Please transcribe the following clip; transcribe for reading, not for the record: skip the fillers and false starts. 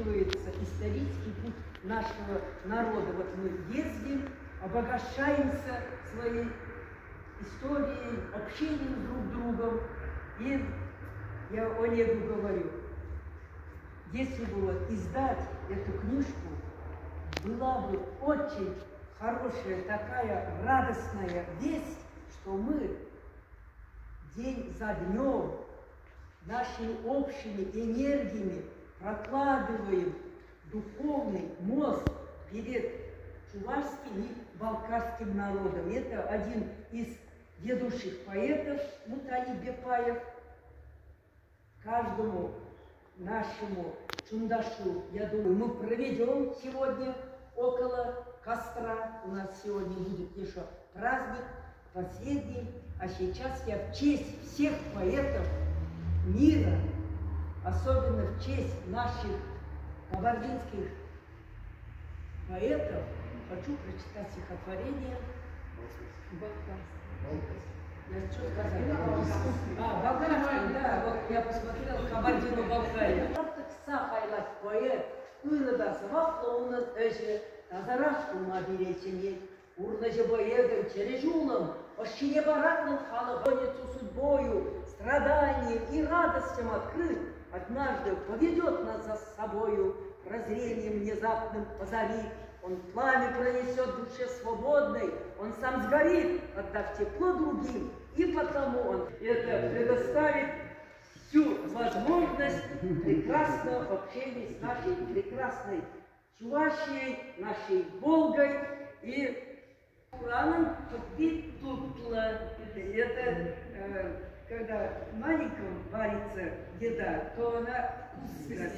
увеличивается исторический путь нашего народа. Вот мы ездим, обогащаемся своей историей, общением друг с другом. И я Олегу говорю, если бы вот издать эту книжку, была бы очень хорошая такая радостная весть, что мы день за днем нашими общими энергиями прокладываем духовный мост перед чувашским и балкарским народом. Это один из ведущих поэтов Мутали Бепаев. Каждому нашему чундашу, я думаю, мы проведем сегодня около костра. У нас сегодня будет еще праздник последний. А сейчас я в честь всех поэтов мира, особенно в честь наших кабардинских поэтов, хочу прочитать стихотворение. Я что сказать? Болгарский, да, вот я посмотрела Кабардино-Балкария. Поэт, да свахлоунат эже, тазарахтума береченет, урнаже боегом чережулом, ощине баракнул халабонецу судьбою, страданием и радостям открыт, однажды поведет нас за собою, прозрением внезапным озарит. Он пламя пронесет в душе свободной, он сам сгорит, отдав тепло другим, и потому он это предоставит всю возможность прекрасного общения с нашей прекрасной Чувашией, нашей Волгой и Ураном подпитутла. Это когда маленьком варится еда, то она вкусная.